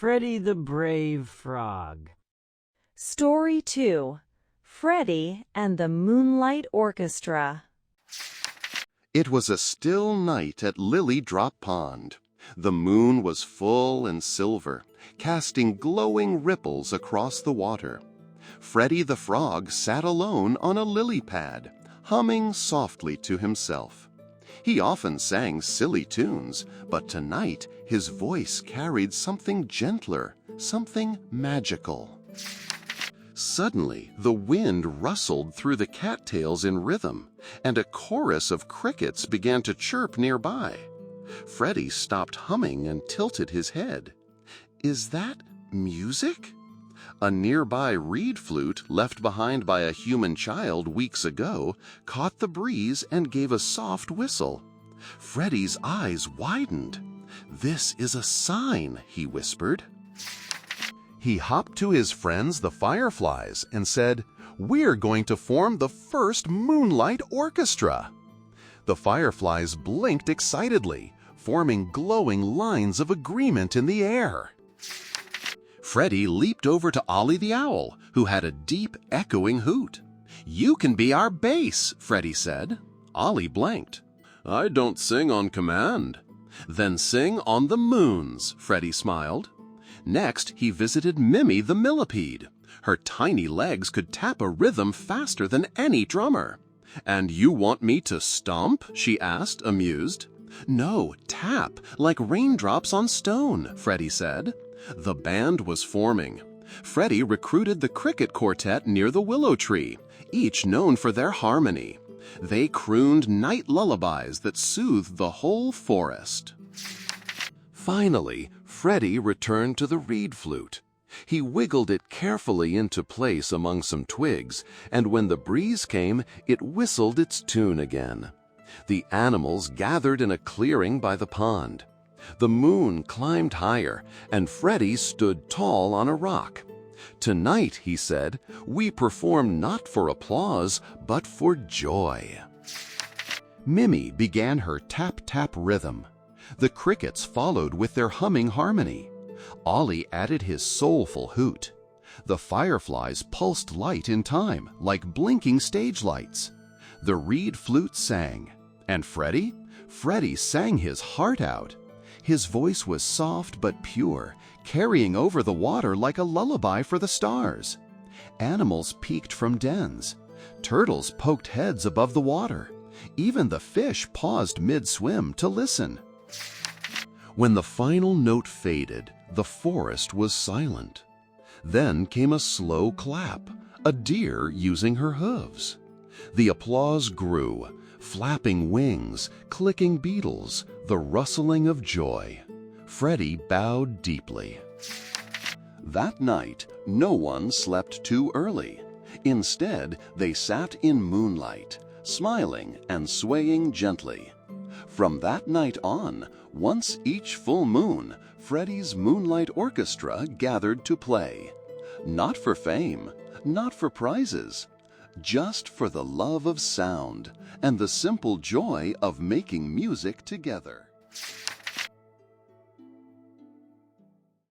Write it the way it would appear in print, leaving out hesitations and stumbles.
Freddy the Brave Frog. Story 2. Freddy and the Moonlight Orchestra. It was a still night at Lily Drop Pond. The moon was full and silver, casting glowing ripples across the water. Freddy the Frog sat alone on a lily pad, humming softly to himself. He often sang silly tunes, but tonight his voice carried something gentler, something magical. Suddenly, the wind rustled through the cattails in rhythm, and a chorus of crickets began to chirp nearby. Freddy stopped humming and tilted his head. Is that music? A nearby reed flute, left behind by a human child weeks ago, caught the breeze and gave a soft whistle. Freddy's eyes widened. "This is a sign," he whispered. He hopped to his friends, the fireflies, and said, "We're going to form the first Moonlight Orchestra." The fireflies blinked excitedly, forming glowing lines of agreement in the air. Freddy leaped over to Ollie the Owl, who had a deep, echoing hoot. "You can be our bass," Freddy said. Ollie blanked. "I don't sing on command." "Then sing on the moons," Freddy smiled. Next, he visited Mimi the millipede. Her tiny legs could tap a rhythm faster than any drummer. "And you want me to stomp?" she asked, amused. "No, tap, like raindrops on stone," Freddy said. The band was forming. Freddy recruited the cricket quartet near the willow tree, each known for their harmony. They crooned night lullabies that soothed the whole forest. Finally, Freddy returned to the reed flute. He wiggled it carefully into place among some twigs, and when the breeze came, it whistled its tune again. The animals gathered in a clearing by the pond. The moon climbed higher, and Freddy stood tall on a rock. "Tonight," he said, "we perform not for applause, but for joy." Mimi began her tap-tap rhythm. The crickets followed with their humming harmony. Ollie added his soulful hoot. The fireflies pulsed light in time, like blinking stage lights. The reed flute sang. And Freddy? Freddy sang his heart out. His voice was soft but pure, carrying over the water like a lullaby for the stars. Animals peeked from dens. Turtles poked heads above the water. Even the fish paused mid-swim to listen. When the final note faded, the forest was silent. Then came a slow clap, a deer using her hooves. The applause grew, flapping wings, clicking beetles, the rustling of joy. Freddy bowed deeply. That night, no one slept too early. Instead, they sat in moonlight, smiling and swaying gently. From that night on, once each full moon, Freddy's Moonlight Orchestra gathered to play. Not for fame, not for prizes, just for the love of sound and the simple joy of making music together.